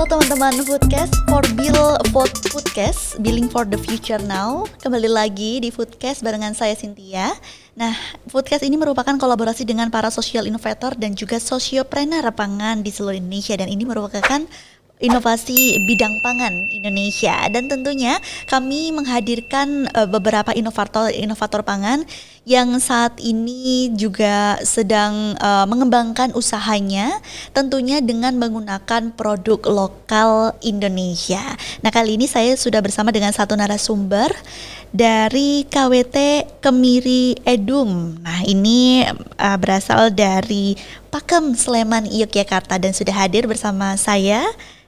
teman-teman Foodcast for Foodcast, Billing for the Future Now. Kembali lagi di Foodcast barengan saya Cynthia. Nah, Foodcast ini merupakan kolaborasi dengan para social innovator dan juga sociopreneur pangan di seluruh Indonesia, dan ini merupakan inovasi bidang pangan Indonesia. Dan tentunya kami menghadirkan beberapa inovator pangan yang saat ini juga sedang mengembangkan usahanya, tentunya dengan menggunakan produk lokal Indonesia. Nah, kali ini saya sudah bersama dengan satu narasumber dari KWT Kemiri Edum. Nah, ini berasal dari Pakem, Sleman, Yogyakarta, dan sudah hadir bersama saya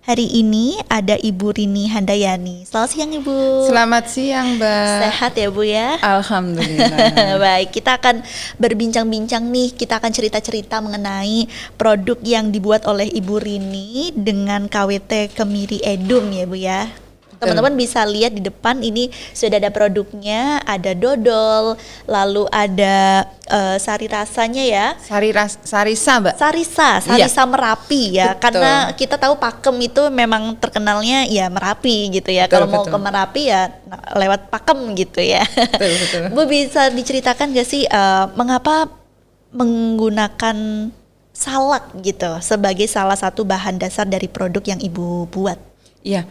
hari ini ada Ibu Rini Handayani. Selamat siang, Ibu. Selamat siang, Mbak. Sehat ya, Bu ya? Alhamdulillah. Baik, kita akan berbincang-bincang nih, kita akan cerita-cerita mengenai produk yang dibuat oleh Ibu Rini dengan KWT Kemiri Edum ya, Bu ya. Teman-teman bisa lihat di depan ini sudah ada produknya, ada dodol, lalu ada sari rasanya ya. Sarisa, Mbak. Sarisa Iya. Merapi ya. Betul. Karena kita tahu Pakem itu memang terkenalnya ya Merapi gitu ya. Kalau mau ke Merapi ya lewat Pakem gitu ya. Betul. Bu, bisa diceritakan gak sih mengapa menggunakan salak gitu sebagai salah satu bahan dasar dari produk yang Ibu buat? Iya.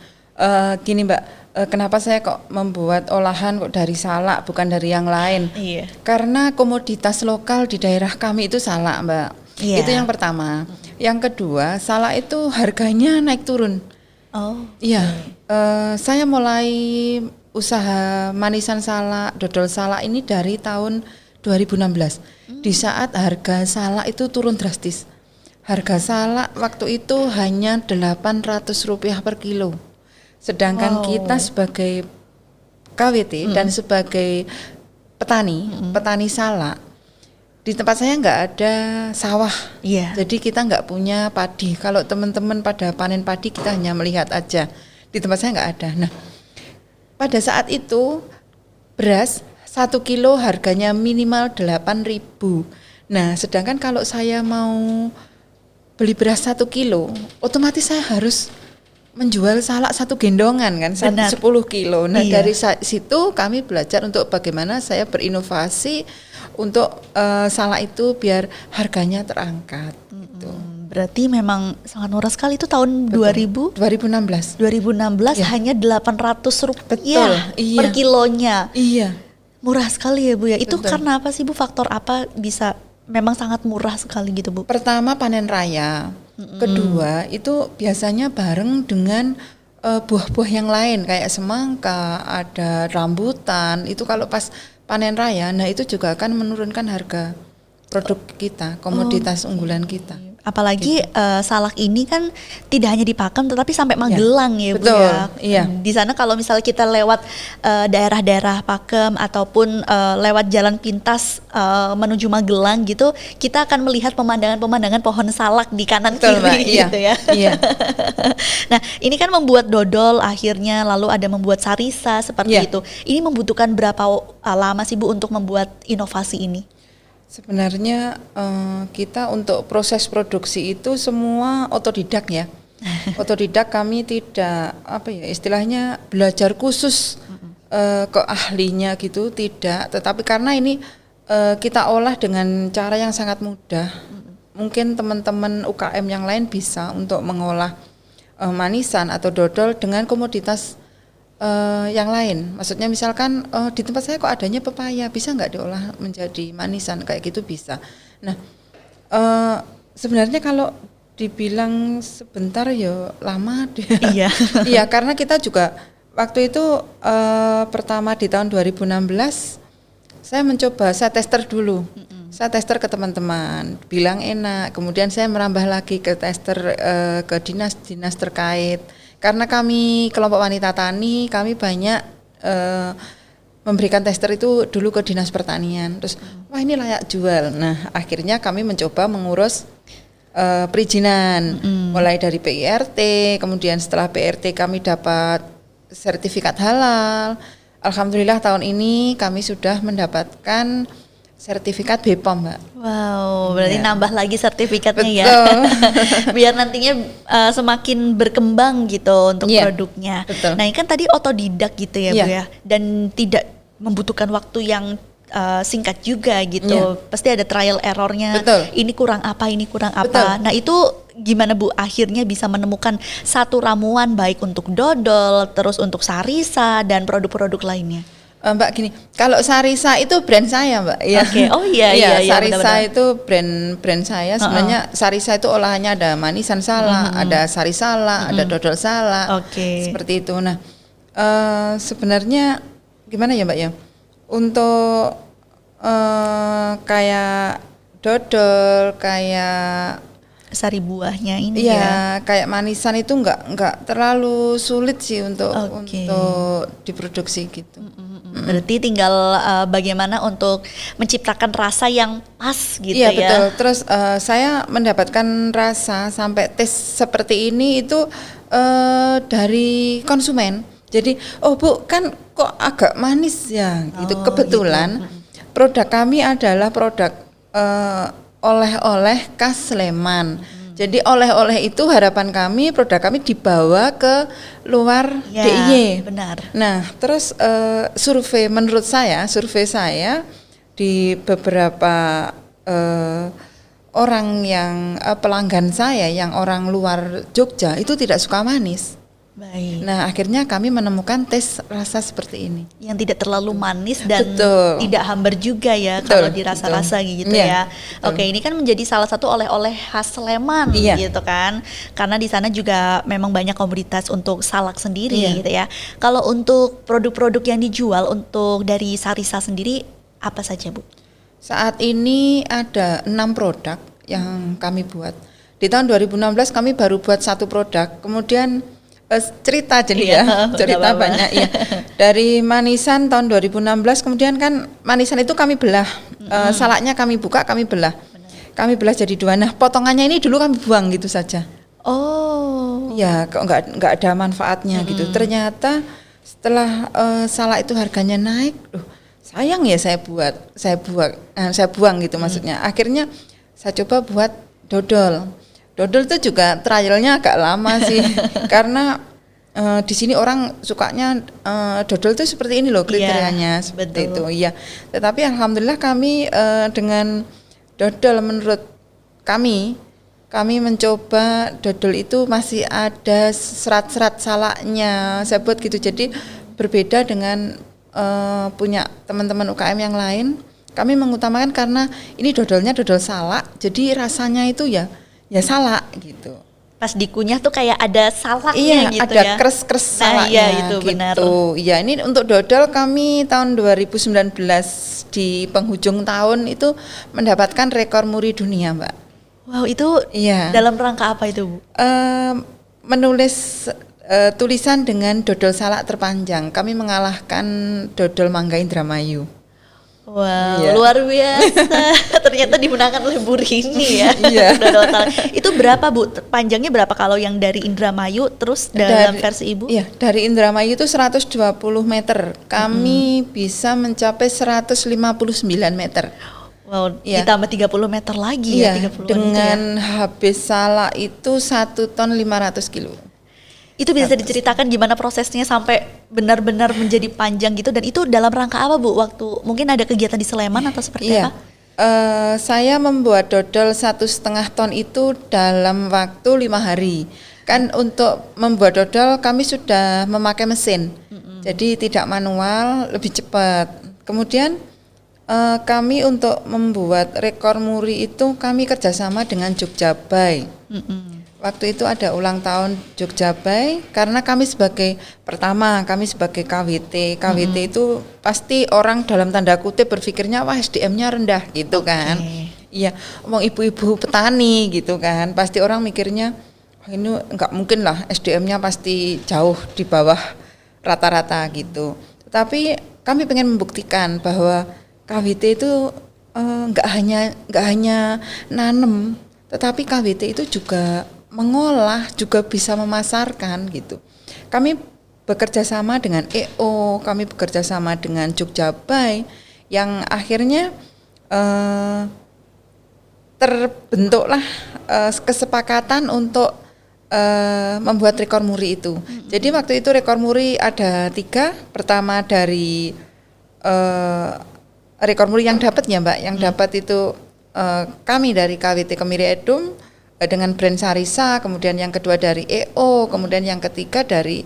Gini, Mbak, kenapa saya kok membuat olahan kok dari salak bukan dari yang lain? Iya. Karena komoditas lokal di daerah kami itu salak, Mbak. Iya. Itu yang pertama. Yang kedua, salak itu harganya naik turun. Oh. Iya. Saya mulai usaha manisan salak, dodol salak ini dari tahun 2016. Di saat harga salak itu turun drastis. Harga salak waktu itu hanya Rp800 per kilo. Sedangkan kita sebagai KWT dan sebagai petani salak, di tempat saya nggak ada sawah, jadi kita nggak punya padi. Kalau teman-teman pada panen padi, kita hanya melihat aja. Di tempat saya nggak ada. Nah, pada saat itu beras 1 kilo harganya minimal 8.000. Nah, sedangkan kalau saya mau beli beras 1 kilo, otomatis saya harus menjual salak 1 gendongan kan, 10 kilo. Nah, dari situ kami belajar untuk bagaimana saya berinovasi untuk salak itu biar harganya terangkat. Gitu. Berarti memang sangat murah sekali itu tahun 2016 ya. Hanya Rp800 per kilonya. Iya. Murah sekali ya, Bu ya. Itu Betul. karena apa sih, Bu? Faktor apa bisa memang sangat murah sekali gitu, Bu? Pertama, panen raya. Kedua, itu biasanya bareng dengan buah-buah yang lain kayak semangka, ada rambutan. Itu kalau pas panen raya, nah itu juga akan menurunkan harga produk kita, komoditas unggulan kita. Apalagi salak ini kan tidak hanya di Pakem tetapi sampai Magelang ya, Bu betul, ya. Iya. Di sana kalau misalnya kita lewat daerah-daerah Pakem ataupun lewat jalan pintas menuju Magelang gitu, kita akan melihat pemandangan-pemandangan pohon salak di kanan betul, kiri Mbak. gitu ya. Iya. Nah, ini kan membuat dodol akhirnya, lalu ada membuat sarisa seperti itu. Ini membutuhkan berapa lama sih, Bu, untuk membuat inovasi ini? Sebenarnya kita untuk proses produksi itu semua otodidak ya. Otodidak, kami tidak istilahnya belajar khusus ke ahlinya gitu, tidak. Tetapi karena ini kita olah dengan cara yang sangat mudah. Mungkin teman-teman UKM yang lain bisa untuk mengolah manisan atau dodol dengan komoditas yang lain. Maksudnya misalkan di tempat saya kok adanya pepaya, bisa nggak diolah menjadi manisan kayak gitu, bisa. Nah, sebenarnya kalau dibilang sebentar ya lama. Iya. Iya, karena kita juga waktu itu pertama di tahun 2016 saya mencoba, saya tester dulu. Saya tester ke teman-teman, bilang enak. Kemudian saya merambah lagi ke tester ke dinas-dinas terkait. Karena kami kelompok wanita tani, kami banyak memberikan tester itu dulu ke dinas pertanian. Terus, wah ini layak jual. Nah, akhirnya kami mencoba mengurus perizinan, mulai dari PIRT, kemudian setelah PIRT kami dapat sertifikat halal. Alhamdulillah tahun ini kami sudah mendapatkan sertifikat BPOM, Mbak. Wow, berarti Ya. nambah lagi sertifikatnya ya. Betul. Biar nantinya semakin berkembang gitu untuk Iya, produknya. betul. Nah, ini kan tadi otodidak gitu ya, Bu Iya. ya. Dan tidak membutuhkan waktu yang singkat juga gitu. Iya. Pasti ada trial errornya. Betul. Ini kurang apa, ini kurang apa. Betul. Nah, itu gimana Bu akhirnya bisa menemukan satu ramuan baik untuk dodol, terus untuk sarisa dan produk-produk lainnya? Mbak gini, kalau Sarisa itu brand saya, Mbak. Ya. Oke. Oh iya, Sarisa benar-benar. itu brand saya. Sebenarnya Sarisa itu olahannya ada manisan sala, ada sari sala, ada dodol sala. Oke. Seperti itu. Nah, sebenarnya gimana ya, Mbak ya? Untuk kayak dodol, kayak Sari buahnya ini ya. iya, kayak manisan itu nggak terlalu sulit sih untuk Oke. diproduksi gitu. Berarti tinggal bagaimana untuk menciptakan rasa yang pas gitu Iya ya. betul. Terus saya mendapatkan rasa sampai tes seperti ini itu dari konsumen. Jadi, oh Bu, kan kok agak manis ya gitu. Oh, Kebetulan produk kami adalah produk oleh-oleh khas Sleman. Jadi oleh-oleh itu harapan kami produk kami dibawa ke luar Ya, DIY. benar. Nah, terus survei saya di beberapa orang yang pelanggan saya yang orang luar Jogja itu tidak suka manis. Baik. Nah, akhirnya kami menemukan tes rasa seperti ini. Yang tidak terlalu manis dan Betul. tidak hambar juga ya Betul, kalau dirasa-rasa gitu Iya, ya. betul. Oke, ini kan menjadi salah satu oleh-oleh khas Sleman Iya. gitu kan. Karena di sana juga memang banyak komoditas untuk salak sendiri Iya. gitu ya. Kalau untuk produk-produk yang dijual untuk dari Sarisa sendiri apa saja, Bu? Saat ini ada 6 produk yang kami buat. Di tahun 2016 kami baru buat 1 produk. Kemudian cerita jadi Iya, ya, nggak cerita apa-apa. banyak ya. Dari manisan tahun 2016 kemudian kan manisan itu kami belah. Salaknya kami buka, kami belah. Kami belah jadi 2. Nah, potongannya ini dulu kami buang gitu saja. Oh. Ya, kok nggak ada manfaatnya gitu. Ternyata setelah salak itu harganya naik, sayang ya saya buang gitu maksudnya. Akhirnya saya coba buat dodol. Dodol itu juga trialnya agak lama sih, karena di sini orang sukanya dodol itu seperti ini loh kriterianya, seperti betul. itu. Iya. Tetapi alhamdulillah kami dengan dodol menurut kami mencoba dodol itu masih ada serat-serat salaknya, saya buat gitu. Jadi berbeda dengan punya teman-teman UKM yang lain. Kami mengutamakan karena ini dodolnya dodol salak, jadi rasanya itu ya salak gitu. Pas dikunyah tuh kayak ada salaknya Iya, gitu ada ya. kres-kres Nah, salaknya iya, itu gitu. benar. Iya, ini untuk dodol kami tahun 2019 di penghujung tahun itu mendapatkan rekor muri dunia, Mbak. Wow, itu Iya. dalam rangka apa itu, Bu? Menulis tulisan dengan dodol salak terpanjang. Kami mengalahkan dodol Mangga Indramayu. Wow, Iya. luar biasa. Ternyata dimenangkan oleh Bu Rini ya. Iya. Dodol salak. Itu berapa, Bu? Panjangnya berapa kalau yang dari Indramayu terus dalam versi Ibu? Iya, dari Indramayu itu 120 meter. Kami bisa mencapai 159 meter. Wow, Iya. ditambah 30 meter lagi ya, Iya, 30 dengan habis salak itu 1 ton 500 kilo. Itu bisa diceritakan gimana prosesnya sampai benar-benar menjadi panjang gitu, dan itu dalam rangka apa, Bu? Waktu mungkin ada kegiatan di Sleman atau seperti Iya. apa? Saya membuat dodol 1,5 ton itu dalam waktu 5 hari. Kan untuk membuat dodol kami sudah memakai mesin, jadi tidak manual, lebih cepat. Kemudian kami untuk membuat rekor muri itu kami kerjasama dengan Jogja Bay. Waktu itu ada ulang tahun Jogja Bay, karena kami sebagai KWT. KWT itu pasti orang dalam tanda kutip berpikirnya wah SDM-nya rendah gitu kan. Iya, omong ibu-ibu petani gitu kan. Pasti orang mikirnya wah ini enggak mungkin lah, SDM-nya pasti jauh di bawah rata-rata gitu. Tetapi kami pengen membuktikan bahwa KWT itu enggak hanya nanem, tetapi KWT itu juga mengolah, juga bisa memasarkan gitu. Kami bekerja sama dengan EO, kami bekerja sama dengan Jogja Bay, yang akhirnya terbentuklah kesepakatan untuk membuat rekor muri itu. Jadi waktu itu rekor muri ada 3. Pertama dari rekor muri yang dapat ya Mbak, yang dapat itu kami dari KWT Kemiri Edum dengan brand Sarisa, kemudian yang kedua dari EO, kemudian yang ketiga dari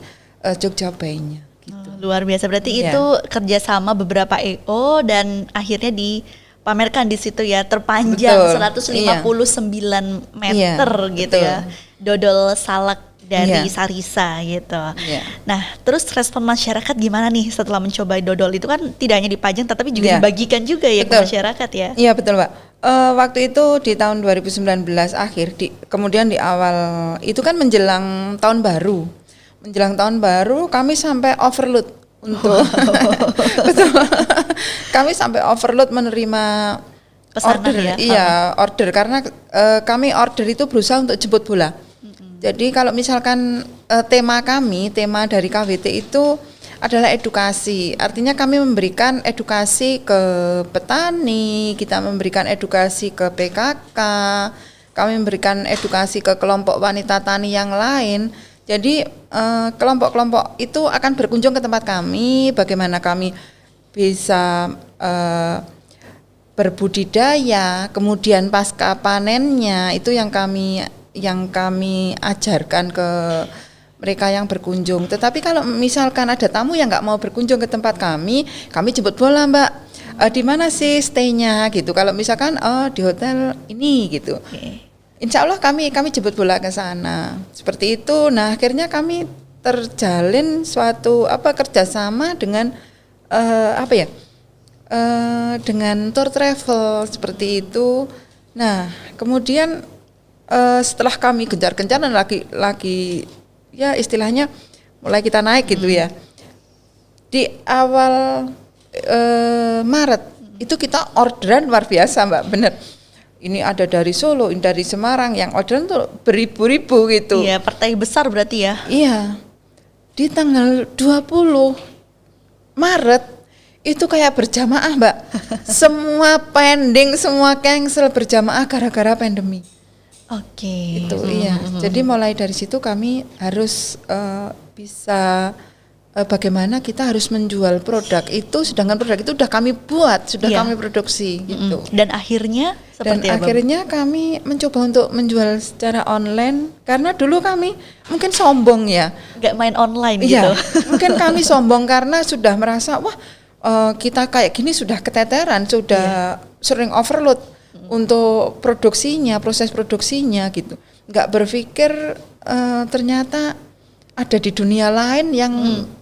Jogja Bay-nya. Gitu. Luar biasa, berarti itu kerjasama beberapa EO dan akhirnya dipamerkan di situ ya, terpanjang 159 meter gitu ya, dodol salak dari Sarisa gitu. Nah, terus respon masyarakat gimana nih setelah mencoba dodol itu, kan tidak hanya dipajang tetapi juga dibagikan juga ya ke masyarakat ya? Iya betul Pak. Waktu itu di tahun 2019 akhir, kemudian di awal itu kan menjelang tahun baru. Menjelang tahun baru kami sampai overload untuk betul. Kami sampai overload menerima pesanan order ya. Iya, order karena kami order itu berusaha untuk jemput bola. Jadi kalau misalkan tema dari KWT itu adalah edukasi. Artinya kami memberikan edukasi ke petani, kita memberikan edukasi ke PKK, kami memberikan edukasi ke kelompok wanita tani yang lain. Jadi kelompok-kelompok itu akan berkunjung ke tempat kami, bagaimana kami bisa berbudidaya, kemudian pasca panennya itu yang kami ajarkan ke mereka yang berkunjung. Tetapi kalau misalkan ada tamu yang nggak mau berkunjung ke tempat kami jemput bola Mbak. Di mana sih stay-nya gitu. Kalau misalkan di hotel ini gitu. Insya Allah kami jemput bola ke sana. Seperti itu. Nah akhirnya kami terjalin suatu kerjasama dengan dengan tour travel seperti itu. Nah kemudian setelah kami gencar-gencar dan lagi ya istilahnya mulai kita naik gitu ya. Di awal Maret itu kita orderan luar biasa Mbak, bener. Ini ada dari Solo, ini dari Semarang, yang orderan tuh beribu-ribu gitu. Iya, partai besar berarti ya. Iya. Di tanggal 20 Maret itu kayak berjamaah Mbak. Semua pending, semua cancel berjamaah gara-gara pandemi. Oke. Itu iya. Jadi mulai dari situ kami harus bisa bagaimana kita harus menjual produk itu, sedangkan produk itu sudah kami buat, sudah kami produksi gitu. Dan akhirnya seperti apa? Akhirnya kami mencoba untuk menjual secara online karena dulu kami mungkin sombong ya. Nggak main online iya, gitu. Mungkin kami sombong karena sudah merasa wah kita kayak gini sudah keteteran, sudah sering overload untuk produksinya, proses produksinya gitu. Nggak berpikir ternyata ada di dunia lain yang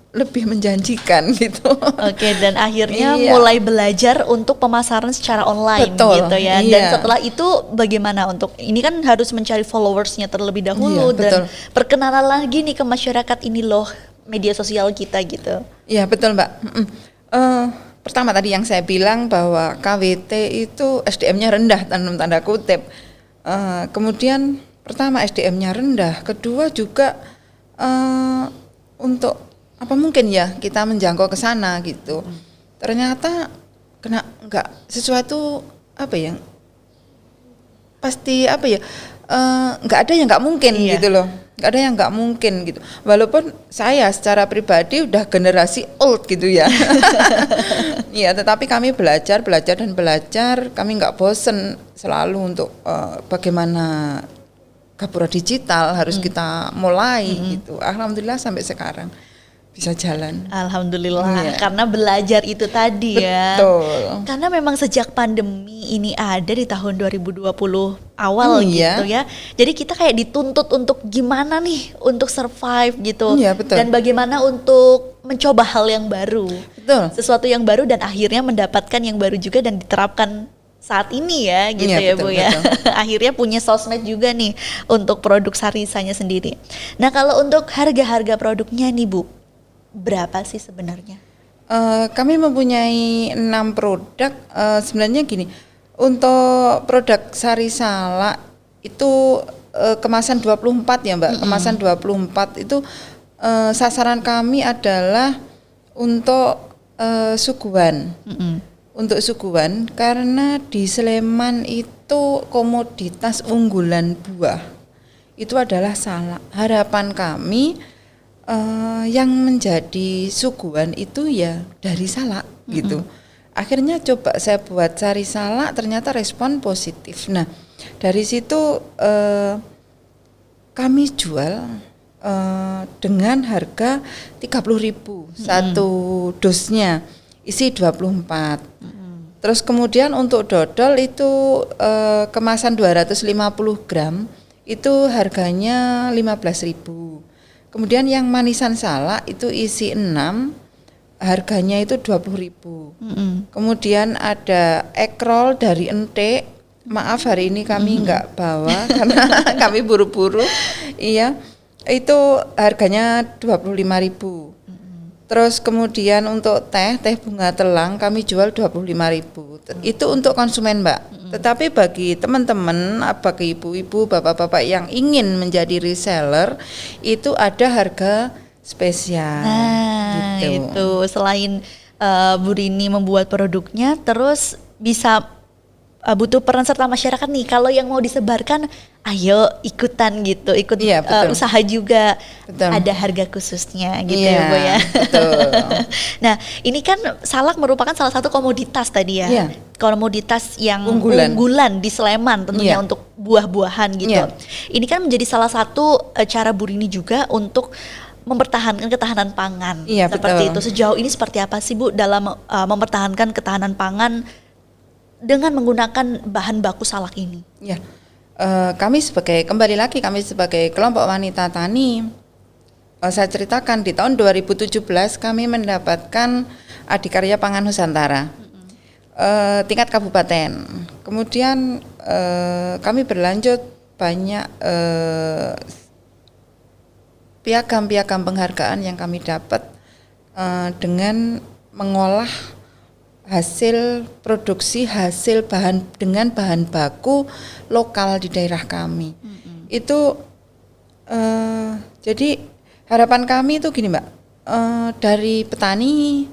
lebih menjanjikan gitu. Oke, dan akhirnya mulai belajar untuk pemasaran secara online. Betul, gitu ya. Dan setelah itu bagaimana untuk ini kan harus mencari followersnya terlebih dahulu dan perkenalan lagi nih ke masyarakat, ini loh media sosial kita gitu. Iya betul Mbak. Pertama tadi yang saya bilang bahwa KWT itu SDM-nya rendah tanda kutip. Kemudian pertama SDM-nya rendah, kedua juga untuk apa mungkin ya kita menjangkau ke sana gitu. Ternyata enggak sesuatu pasti enggak ada yang enggak mungkin gitu loh. Enggak ada yang enggak mungkin gitu. Walaupun saya secara pribadi udah generasi old gitu ya. Iya, tetapi kami belajar, kami enggak bosen selalu untuk bagaimana Gapura Digital harus kita mulai gitu. Alhamdulillah sampai sekarang bisa jalan. Alhamdulillah, karena belajar itu tadi ya. Betul. Karena memang sejak pandemi ini ada di tahun 2020 awal gitu ya. Jadi kita kayak dituntut untuk gimana nih untuk survive gitu. Iya, betul. Dan bagaimana untuk mencoba hal yang baru. Betul. Sesuatu yang baru dan akhirnya mendapatkan yang baru juga dan diterapkan saat ini ya gitu ya betul, Bu ya. Akhirnya punya sosmed juga nih untuk produk Sarisanya sendiri. Nah, kalau untuk harga-harga produknya nih Bu, berapa sih sebenarnya? Kami mempunyai 6 produk. Sebenarnya gini, untuk produk Sarisala itu kemasan 24 ya Mbak. Kemasan 24 itu sasaran kami adalah untuk suguhan. untuk suguhan karena di Sleman itu komoditas unggulan buah itu adalah salak. Harapan kami yang menjadi suguhan itu ya dari salak gitu. Akhirnya coba saya buat sari salak, ternyata respon positif. Nah dari situ kami jual dengan harga 30.000 satu dosnya, isi 24. Terus kemudian untuk dodol itu kemasan 250 gram itu harganya 15.000. Kemudian yang manisan salak itu isi 6 harganya itu 20.000. Kemudian ada ekrol dari entek. Maaf hari ini kami enggak bawa karena kami buru-buru. Iya. Itu harganya 25.000. Terus kemudian untuk teh bunga telang kami jual 25.000. Itu untuk konsumen, Mbak. Tetapi bagi teman-teman, bagi ibu-ibu, bapak-bapak yang ingin menjadi reseller, itu ada harga spesial. Nah, gitu. itu selain Bu Rini membuat produknya, terus bisa butuh peran serta masyarakat nih. Kalau yang mau disebarkan, ayo ikutan gitu, ikut Iya, usaha juga. Betul. Ada harga khususnya gitu Iya, ya Bu ya. betul. Nah ini kan salak merupakan salah satu komoditas tadi ya. Iya. Komoditas yang Unggulan di Sleman tentunya Iya. untuk buah-buahan gitu. Iya. Ini kan menjadi salah satu cara Bu Rini juga untuk mempertahankan ketahanan pangan. Iya, Seperti betul. itu. Sejauh ini seperti apa sih Bu dalam mempertahankan ketahanan pangan dengan menggunakan bahan baku salak ini? Ya, kami sebagai kelompok wanita tani, saya ceritakan di tahun 2017 kami mendapatkan Adikarya Pangan Nusantara tingkat kabupaten. Kemudian kami berlanjut banyak piagam-piagam penghargaan yang kami dapat dengan mengolah hasil produksi dengan bahan baku lokal di daerah kami. Itu jadi harapan kami itu gini Mbak, dari petani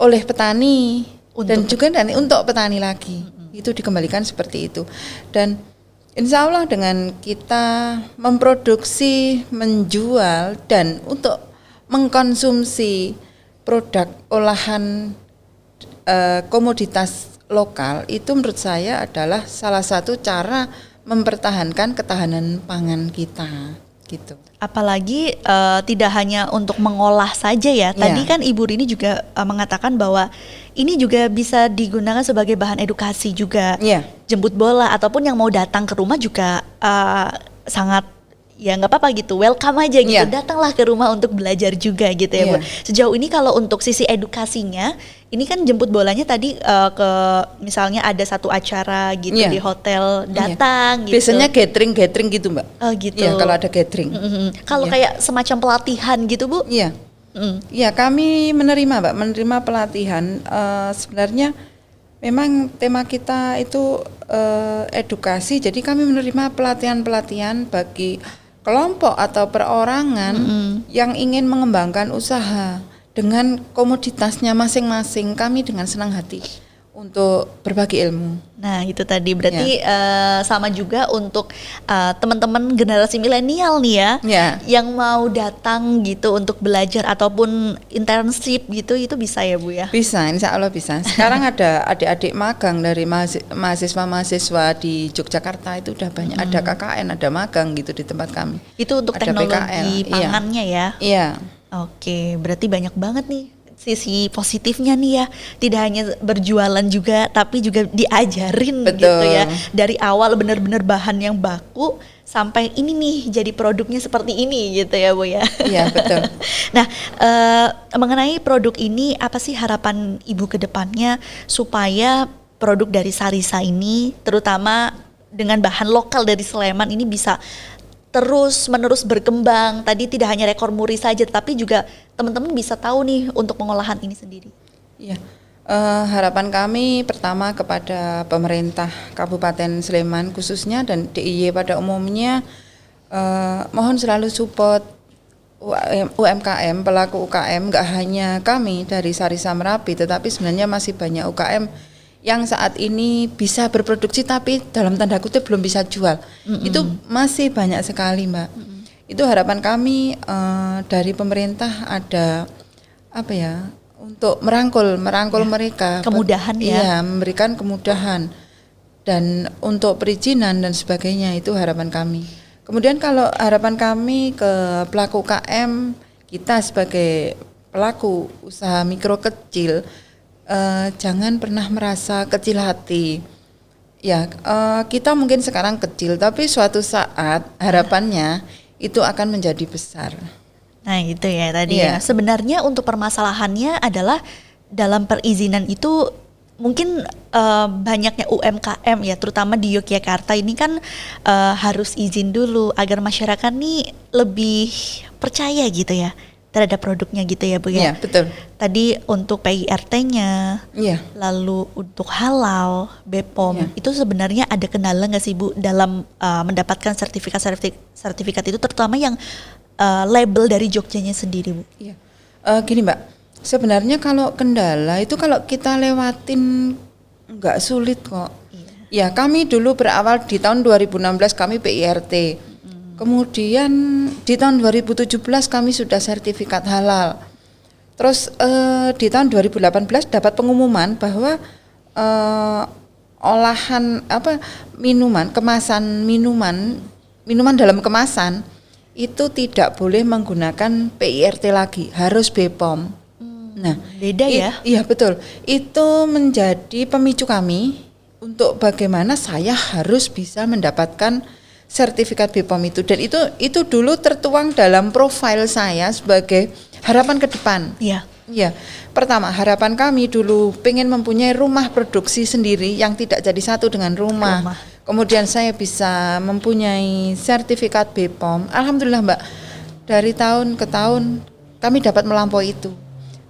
oleh petani dan juga untuk petani lagi itu dikembalikan seperti itu. Dan insya Allah dengan kita memproduksi, menjual dan untuk mengkonsumsi produk olahan komoditas lokal itu menurut saya adalah salah satu cara mempertahankan ketahanan pangan kita gitu. Apalagi tidak hanya untuk mengolah saja ya. Tadi kan Ibu Rini juga mengatakan bahwa ini juga bisa digunakan sebagai bahan edukasi juga. Jemput bola ataupun yang mau datang ke rumah juga sangat ya nggak apa-apa gitu, welcome aja gitu, datanglah ke rumah untuk belajar juga gitu ya Bu. Sejauh ini kalau untuk sisi edukasinya, ini kan jemput bolanya tadi ke misalnya ada satu acara gitu di hotel datang gitu. Biasanya gathering gitu Mbak. Oh gitu. Ya kalau ada gathering. Kalau kayak semacam pelatihan gitu Bu? Iya. Iya kami menerima pelatihan. Sebenarnya memang tema kita itu edukasi, jadi kami menerima pelatihan bagi kelompok atau perorangan yang ingin mengembangkan usaha dengan komoditasnya masing-masing. Kami dengan senang hati untuk berbagi ilmu. Nah itu tadi berarti sama juga untuk teman-teman generasi milenial nih ya, yang mau datang gitu untuk belajar ataupun internship gitu, itu bisa ya Bu ya? Bisa, insya Allah bisa. Sekarang ada adik-adik magang dari mahasiswa di Yogyakarta itu udah banyak. Ada KKN, ada magang gitu di tempat kami. Itu untuk ada teknologi PKL. pangannya ya? Iya. Oke, berarti banyak banget nih sisi positifnya nih ya, tidak hanya berjualan juga tapi juga diajarin. Betul. Gitu ya, dari awal benar-benar bahan yang baku sampai ini nih jadi produknya seperti ini gitu ya Bu ya. Iya betul. Nah mengenai produk ini, apa sih harapan Ibu ke depannya supaya produk dari Sarisa ini terutama dengan bahan lokal dari Sleman ini bisa terus menerus berkembang? Tadi tidak hanya rekor muri saja, tapi juga teman-teman bisa tahu nih untuk pengolahan ini sendiri. Iya, harapan kami pertama kepada pemerintah Kabupaten Sleman khususnya dan DIY pada umumnya, mohon selalu support UMKM, pelaku UKM, nggak hanya kami dari Sarisa Merapi, tetapi sebenarnya masih banyak UKM yang saat ini bisa berproduksi tapi dalam tanda kutip belum bisa jual. Itu masih banyak sekali, Mbak. Itu harapan kami dari pemerintah ada apa ya, untuk merangkul mereka, Kemudahan ya. Iya, memberikan kemudahan dan untuk perizinan dan sebagainya, itu harapan kami. Kemudian kalau harapan kami ke pelaku UKM, kita sebagai pelaku usaha mikro kecil, jangan pernah merasa kecil hati. Ya, kita mungkin sekarang kecil, tapi suatu saat harapannya itu akan menjadi besar. Nah gitu ya tadi Iya. ya. Sebenarnya untuk permasalahannya adalah dalam perizinan itu mungkin banyaknya UMKM ya, terutama di Yogyakarta ini kan harus izin dulu agar masyarakat nih lebih percaya gitu ya terhadap produknya gitu ya Bu ya. Iya, betul. Tadi untuk PIRT-nya, Iya. lalu untuk halal, BPOM, Iya. itu sebenarnya ada kendala nggak sih Bu dalam mendapatkan sertifikat itu, terutama yang label dari Jogjanya sendiri Bu? Iya. Gini Mbak, sebenarnya kalau kendala itu kalau kita lewatin nggak sulit kok. Ya, kami dulu berawal di tahun 2016 kami PIRT. Kemudian di tahun 2017 kami sudah sertifikat halal. Terus di tahun 2018 dapat pengumuman bahwa olahan minuman dalam kemasan itu tidak boleh menggunakan PIRT lagi, harus BPOM. Nah, Beda ya? Iya betul. Itu menjadi pemicu kami untuk bagaimana saya harus bisa mendapatkan sertifikat BPOM itu, dan itu dulu tertuang dalam profil saya sebagai harapan ke depan. Iya. Iya. Pertama, harapan kami dulu pengen mempunyai rumah produksi sendiri yang tidak jadi satu dengan rumah. Kemudian saya bisa mempunyai sertifikat BPOM. Alhamdulillah Mbak, dari tahun ke tahun kami dapat melampaui itu.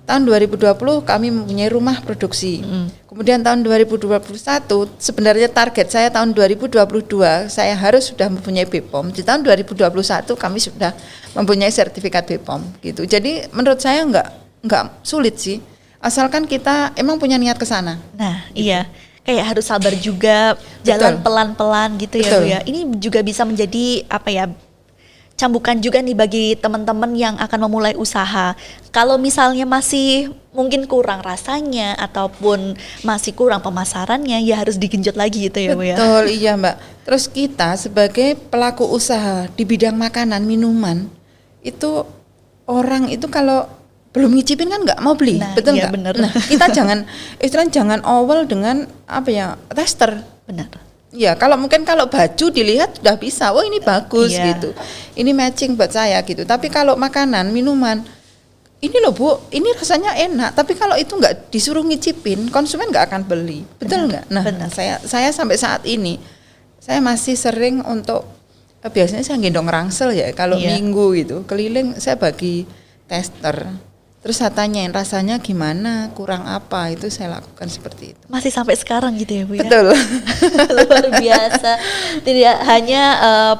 Tahun 2020 kami mempunyai rumah produksi. Kemudian tahun 2021 sebenarnya target saya tahun 2022 saya harus sudah mempunyai BPOM. Di tahun 2021 kami sudah mempunyai sertifikat BPOM gitu. Jadi menurut saya enggak sulit sih. Asalkan kita emang punya niat ke sana. Nah, iya. Kayak harus sabar juga, jalan pelan-pelan gitu ya Bu ya. Ini juga bisa menjadi cambukan juga nih bagi teman-teman yang akan memulai usaha. Kalau misalnya masih mungkin kurang rasanya ataupun masih kurang pemasarannya, ya harus digenjot lagi gitu ya Bu ya. Betul, iya Mbak. Terus kita sebagai pelaku usaha di bidang makanan, minuman, itu orang itu kalau belum ngicipin kan nggak mau beli, betul nggak? Bener. Nah, kita jangan awal dengan tester. Benar. Ya, kalau baju dilihat sudah bisa, oh ini bagus gitu, ini matching buat saya gitu. Tapi kalau makanan, minuman, ini loh Bu, ini rasanya enak. Tapi kalau itu nggak disuruh ngicipin, konsumen nggak akan beli, betul nggak? Nah, saya sampai saat ini, saya masih sering untuk biasanya saya gendong rangsel ya, kalau minggu gitu, keliling saya bagi tester. Terus saya tanyain rasanya gimana, kurang apa, itu saya lakukan seperti itu. Masih sampai sekarang gitu ya Bu ya? Betul. Luar biasa. Tidak hanya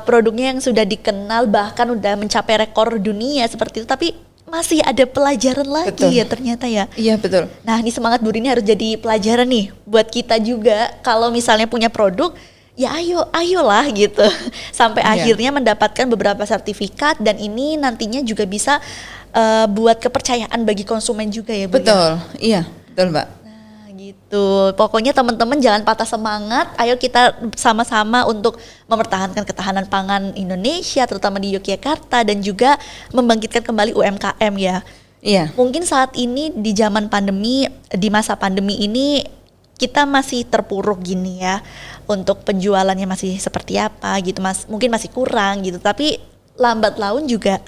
produknya yang sudah dikenal, bahkan udah mencapai rekor dunia seperti itu, tapi masih ada pelajaran lagi ya ternyata ya. Iya betul. Nah ini semangat Bu ini harus jadi pelajaran nih buat kita juga. Kalau misalnya punya produk, ya ayolah gitu. Sampai akhirnya mendapatkan beberapa sertifikat, dan ini nantinya juga bisa buat kepercayaan bagi konsumen juga ya Bu. Betul, iya betul Mbak. Nah gitu, pokoknya teman-teman jangan patah semangat. Ayo kita sama-sama untuk mempertahankan ketahanan pangan Indonesia, terutama di Yogyakarta, dan juga membangkitkan kembali UMKM ya. Iya. Mungkin saat ini di zaman pandemi, di masa pandemi ini kita masih terpuruk gini ya, untuk penjualannya masih seperti apa gitu Mas, mungkin masih kurang gitu, tapi lambat laun juga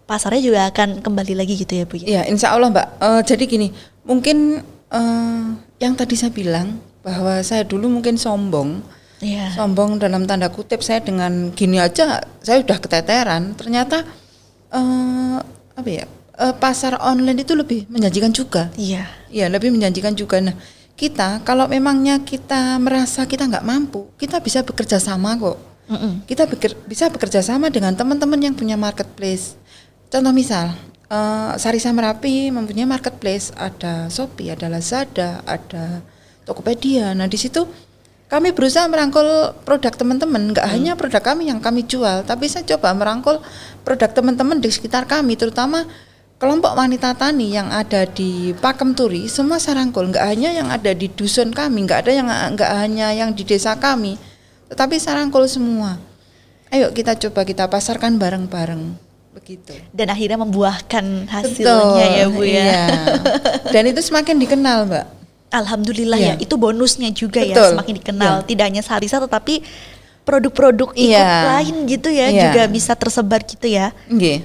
pasarnya juga akan kembali lagi gitu ya Bu ya? Iya, insya Allah Mbak. Jadi gini, mungkin yang tadi saya bilang bahwa saya dulu mungkin sombong. Iya. Sombong dalam tanda kutip, saya dengan gini aja saya udah keteteran. Ternyata pasar online itu lebih menjanjikan juga. Iya. Iya, lebih menjanjikan juga. Nah, kita kalau memangnya kita merasa kita nggak mampu, kita bisa bekerja sama kok. Kita bisa bekerja sama dengan teman-teman yang punya marketplace. Contoh misal, Sarisa Merapi mempunyai marketplace, ada Shopee, ada Lazada, ada Tokopedia. Nah, di situ kami berusaha merangkul produk teman-teman, nggak hanya produk kami yang kami jual, tapi saya coba merangkul produk teman-teman di sekitar kami, terutama kelompok wanita tani yang ada di Pakem Turi, semua saya rangkul, nggak hanya yang ada di dusun kami, nggak hanya yang di desa kami, tetapi saya rangkul semua. Ayo kita coba kita pasarkan bareng-bareng, begitu. Dan akhirnya membuahkan hasilnya. Betul, ya Bu ya. Iya. Dan itu semakin dikenal, Mbak. Alhamdulillah ya, itu bonusnya juga. Betul. Ya semakin dikenal, tidak hanya Sarisa tetapi produk-produk ikut lain gitu ya, juga bisa tersebar gitu ya.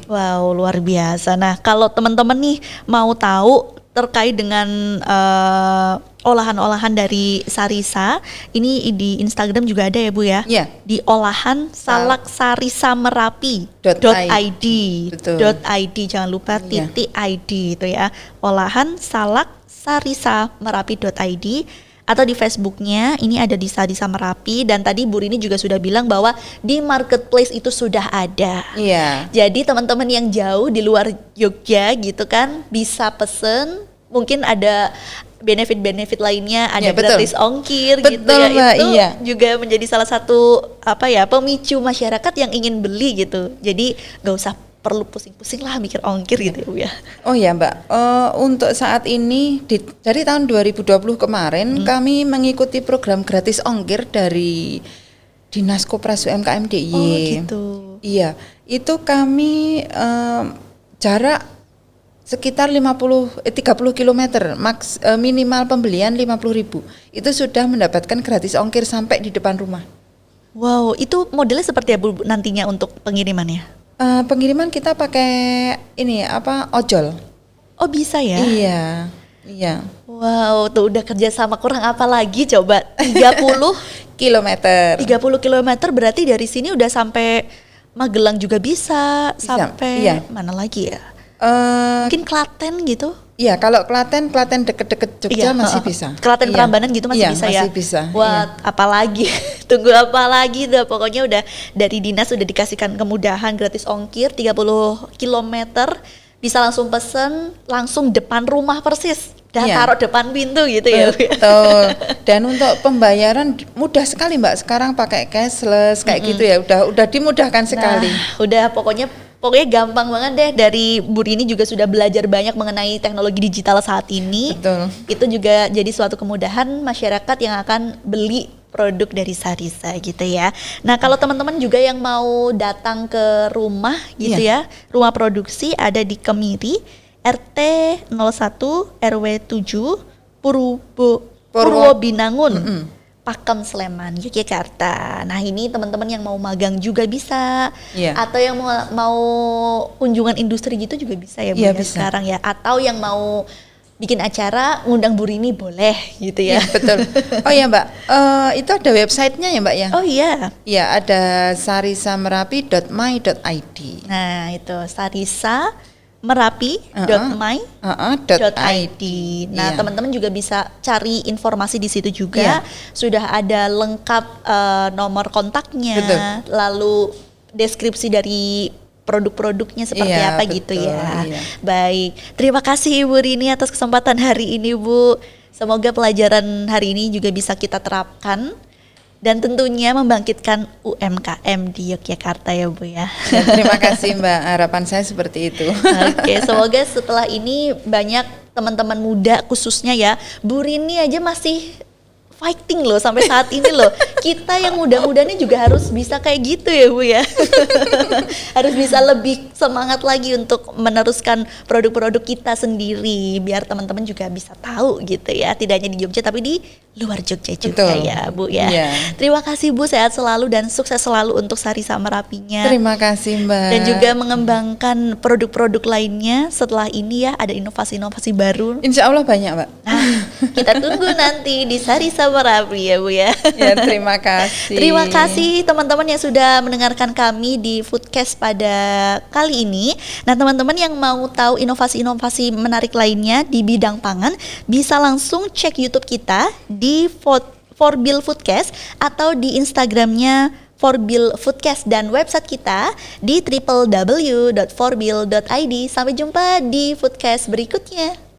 Wow, luar biasa. Nah, kalau teman-teman nih mau tahu terkait dengan olahan-olahan dari Sarisa, ini di Instagram juga ada ya Bu ya, di olahan salak Sarisa Merapi .id, jangan lupa .id itu ya, olahan salak Sarisa Merapi.id, atau di Facebooknya ini ada di Sarisa Merapi. Dan tadi Bu Rini juga sudah bilang bahwa di marketplace itu sudah ada. Jadi teman-teman yang jauh di luar Jogja gitu kan bisa pesen, mungkin ada benefit-benefit lainnya, ada gratis ongkir gitu ya. Itu juga menjadi salah satu pemicu masyarakat yang ingin beli gitu. Jadi nggak usah perlu pusing-pusing lah mikir ongkir gitu ya Bu ya. Oh ya Mbak, untuk saat ini dari tahun 2020 kemarin kami mengikuti program gratis ongkir dari Dinas Koperasi UMKM DIY. Oh gitu. Iya, itu kami jarak sekitar 30 km, minimal pembelian 50.000. Itu sudah mendapatkan gratis ongkir sampai di depan rumah. Wow, itu modelnya seperti apa Bu nantinya untuk pengirimannya? Pengiriman kita pakai ojol. Oh bisa ya? Iya. Wow, tuh udah kerja sama, kurang apa lagi coba? 30 kilometer. 30 kilometer berarti dari sini udah sampai Magelang juga bisa. Sampai mana lagi ya? Mungkin Klaten gitu? Iya, kalau Klaten deket-deket Jogja masih bisa. Klaten Prambanan gitu masih bisa ya? Masih bisa. Wah, apalagi, tunggu apa lagi tuh, pokoknya udah dari dinas udah dikasihkan kemudahan gratis ongkir 30 km, bisa langsung pesen, langsung depan rumah persis. Taruh depan pintu gitu ya. Betul. Dan untuk pembayaran mudah sekali Mbak, sekarang pakai cashless kayak gitu ya, udah dimudahkan sekali. Udah pokoknya gampang banget deh. Dari Bu Rini juga sudah belajar banyak mengenai teknologi digital saat ini. Betul. Itu juga jadi suatu kemudahan masyarakat yang akan beli produk dari Sarisa gitu ya. Nah, kalau teman-teman juga yang mau datang ke rumah gitu ya, rumah produksi ada di Kemiri, RT 01 RW 7 Purwobinangun, Pakem Sleman, Yogyakarta. Nah, ini teman-teman yang mau magang juga bisa, atau yang mau kunjungan industri gitu juga bisa ya Bu ya sekarang ya, atau yang mau bikin acara ngundang Bu Rini boleh gitu ya. Betul. Oh ya Mbak, itu ada websitenya ya Mbak ya? Oh iya. Iya, ada sarisamerapi.my.id. Nah, itu sarisamerapi.my.id. Nah, teman-teman juga bisa cari informasi di situ juga. Sudah ada lengkap nomor kontaknya, lalu deskripsi dari produk-produknya seperti apa gitu ya. Baik, terima kasih Ibu Rini atas kesempatan hari ini Bu. Semoga pelajaran hari ini juga bisa kita terapkan dan tentunya membangkitkan UMKM di Yogyakarta ya Bu ya. Terima kasih Mbak, harapan saya seperti itu. Oke, semoga setelah ini banyak teman-teman muda khususnya ya, Bu Rini aja masih fighting loh sampai saat ini loh. Kita yang muda-mudanya juga harus bisa kayak gitu ya Bu ya. Harus bisa lebih semangat lagi untuk meneruskan produk-produk kita sendiri biar teman-teman juga bisa tahu gitu ya. Tidak hanya di Jogja tapi di luar Jogja juga ya Bu ya. Terima kasih Bu, sehat selalu dan sukses selalu untuk Sarisa Merapinya. Terima kasih Mbak. Dan juga mengembangkan produk-produk lainnya setelah ini ya, ada inovasi-inovasi baru. Insya Allah banyak Mbak. Nah, kita tunggu nanti di Sarisa Merapi ya Bu ya. Ya, terima kasih. Terima kasih teman-teman yang sudah mendengarkan kami di Foodcast pada kali ini. Nah, teman-teman yang mau tahu inovasi-inovasi menarik lainnya di bidang pangan bisa langsung cek YouTube kita di Forbil Foodcast atau di Instagramnya Forbil Foodcast dan website kita di www.forbil.id. Sampai jumpa di Foodcast berikutnya.